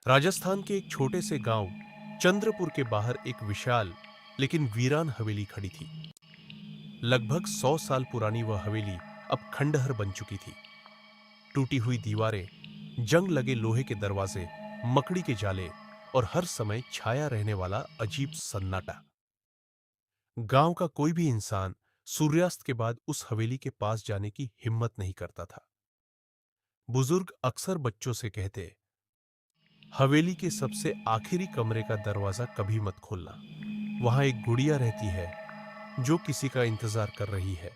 राजस्थान के एक छोटे से गांव चंद्रपुर के बाहर एक विशाल लेकिन वीरान हवेली खड़ी थी। लगभग 100 साल पुरानी वह हवेली अब खंडहर बन चुकी थी। टूटी हुई दीवारें, जंग लगे लोहे के दरवाजे, मकड़ी के जाले और हर समय छाया रहने वाला अजीब सन्नाटा। गांव का कोई भी इंसान सूर्यास्त के बाद उस हवेली के पास जाने की हिम्मत नहीं करता था। बुजुर्ग अक्सर बच्चों से कहते, हवेली के सबसे आखिरी कमरे का दरवाजा कभी मत खोलना। वहां एक गुड़िया रहती है जो किसी का इंतजार कर रही है।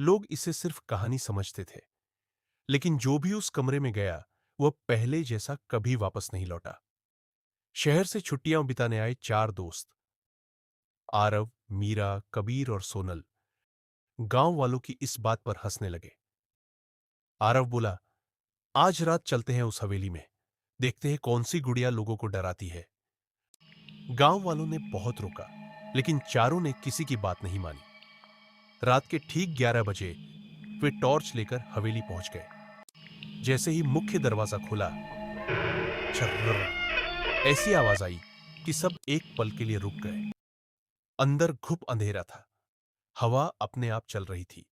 लोग इसे सिर्फ कहानी समझते थे, लेकिन जो भी उस कमरे में गया वह पहले जैसा कभी वापस नहीं लौटा। शहर से छुट्टियां बिताने आए चार दोस्त, आरव, मीरा, कबीर और सोनल, गांव वालों की इस बात पर हंसने लगे। आरव बोला, आज रात चलते हैं उस हवेली में, देखते हैं कौन सी गुड़िया लोगों को डराती है। गांव वालों ने बहुत रोका, लेकिन चारों ने किसी की बात नहीं मानी। रात के ठीक 11 बजे वे टॉर्च लेकर हवेली पहुंच गए। जैसे ही मुख्य दरवाजा खुला, छर्रर ऐसी आवाज आई कि सब एक पल के लिए रुक गए। अंदर घुप अंधेरा था, हवा अपने आप चल रही थी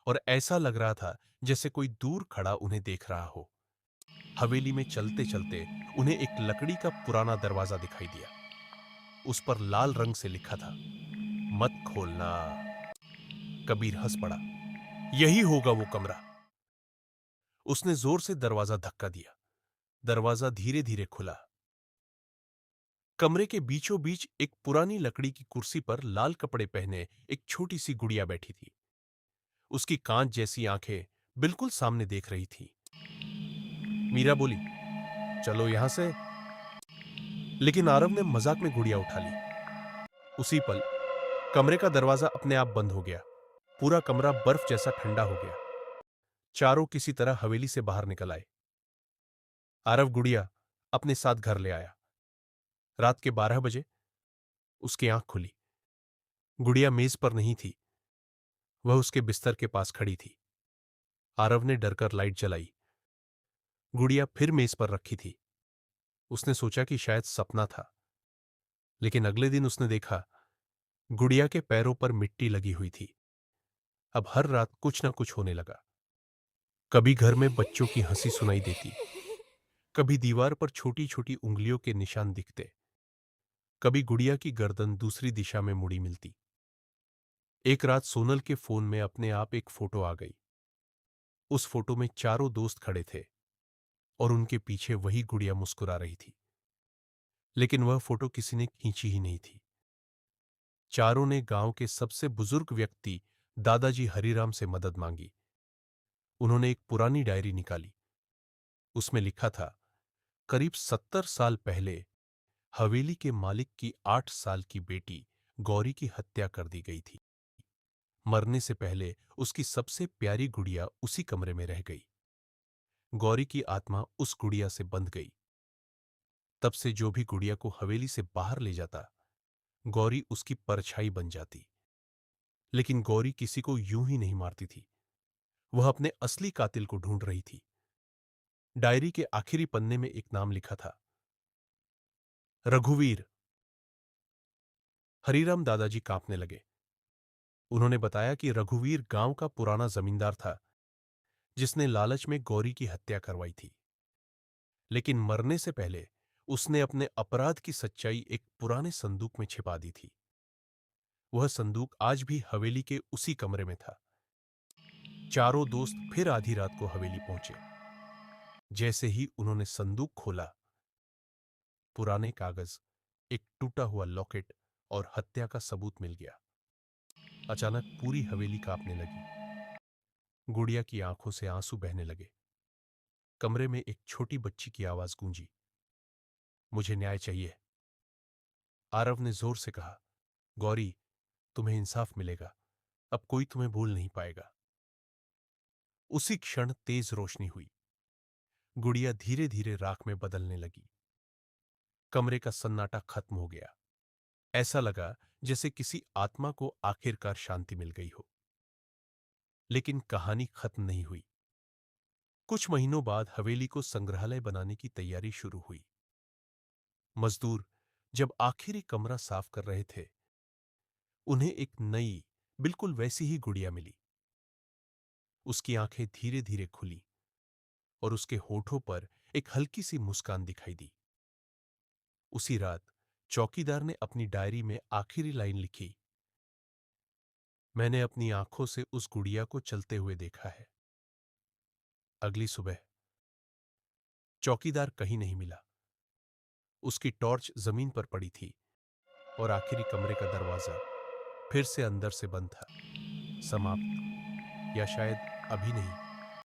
और ऐसा लग रहा था जैसे कोई दूर खड़ा उन्हें देख रहा हो। हवेली में चलते चलते उन्हें एक लकड़ी का पुराना दरवाजा दिखाई दिया। उस पर लाल रंग से लिखा था, मत खोलना। कबीर हंस पड़ा, यही होगा वो कमरा। उसने जोर से दरवाजा धक्का दिया। दरवाजा धीरे धीरे खुला। कमरे के बीचों बीच एक पुरानी लकड़ी की कुर्सी पर लाल कपड़े पहने एक छोटी सी गुड़िया बैठी थी। उसकी कांच जैसी आंखें बिल्कुल सामने देख रही थी। मीरा बोली, चलो यहां से। लेकिन आरव ने मजाक में गुड़िया उठा ली। उसी पल कमरे का दरवाजा अपने आप बंद हो गया। पूरा कमरा बर्फ जैसा ठंडा हो गया। चारों किसी तरह हवेली से बाहर निकल आए। आरव गुड़िया अपने साथ घर ले आया। रात के 12 बजे उसकी आंख खुली। गुड़िया मेज पर नहीं थी, वह उसके बिस्तर के पास खड़ी थी। आरव ने डरकर लाइट जलाई। गुड़िया फिर मेज पर रखी थी। उसने सोचा कि शायद सपना था, लेकिन अगले दिन उसने देखा गुड़िया के पैरों पर मिट्टी लगी हुई थी। अब हर रात कुछ ना कुछ होने लगा। कभी घर में बच्चों की हंसी सुनाई देती, कभी दीवार पर छोटी छोटी उंगलियों के निशान दिखते, कभी गुड़िया की गर्दन दूसरी दिशा में मुड़ी मिलती। एक रात सोनल के फोन में अपने आप एक फोटो आ गई। उस फोटो में चारों दोस्त खड़े थे और उनके पीछे वही गुड़िया मुस्कुरा रही थी। लेकिन वह फोटो किसी ने खींची ही नहीं थी। चारों ने गांव के सबसे बुजुर्ग व्यक्ति दादाजी हरिराम से मदद मांगी। उन्होंने एक पुरानी डायरी निकाली। उसमें लिखा था, करीब 70 साल पहले हवेली के मालिक की 8 साल की बेटी गौरी की हत्या कर दी गई थी। मरने से पहले उसकी सबसे प्यारी गुड़िया उसी कमरे में रह गई। गौरी की आत्मा उस गुड़िया से बंध गई। तब से जो भी गुड़िया को हवेली से बाहर ले जाता, गौरी उसकी परछाई बन जाती। लेकिन गौरी किसी को यूं ही नहीं मारती थी। वह अपने असली कातिल को ढूंढ रही थी। डायरी के आखिरी पन्ने में एक नाम लिखा था, रघुवीर। हरीराम दादाजी कांपने लगे। उन्होंने बताया कि रघुवीर गांव का पुराना जमींदार था, जिसने लालच में गौरी की हत्या करवाई थी। लेकिन मरने से पहले उसने अपने अपराध की सच्चाई एक पुराने संदूक में छिपा दी थी। वह संदूक आज भी हवेली के उसी कमरे में था। चारों दोस्त फिर आधी रात को हवेली पहुंचे। जैसे ही उन्होंने संदूक खोला, पुराने कागज, एक टूटा हुआ लॉकेट और हत्या का सबूत मिल गया। अचानक पूरी हवेली कांपने लगी। गुड़िया की आंखों से आंसू बहने लगे। कमरे में एक छोटी बच्ची की आवाज गूंजी, मुझे न्याय चाहिए। आरव ने जोर से कहा, गौरी, तुम्हें इंसाफ मिलेगा। अब कोई तुम्हें भूल नहीं पाएगा। उसी क्षण तेज रोशनी हुई। गुड़िया धीरे धीरे राख में बदलने लगी। कमरे का सन्नाटा खत्म हो गया। ऐसा लगा जैसे किसी आत्मा को आखिरकार शांति मिल गई हो। लेकिन कहानी खत्म नहीं हुई। कुछ महीनों बाद हवेली को संग्रहालय बनाने की तैयारी शुरू हुई। मजदूर जब आखिरी कमरा साफ कर रहे थे, उन्हें एक नई, बिल्कुल वैसी ही गुड़िया मिली। उसकी आंखें धीरे धीरे खुली और उसके होठों पर एक हल्की सी मुस्कान दिखाई दी। उसी रात चौकीदार ने अपनी डायरी में आखिरी लाइन लिखी, मैंने अपनी आंखों से उस गुड़िया को चलते हुए देखा है। अगली सुबह चौकीदार कहीं नहीं मिला। उसकी टॉर्च जमीन पर पड़ी थी और आखिरी कमरे का दरवाजा फिर से अंदर से बंद था। समाप्त, या शायद अभी नहीं।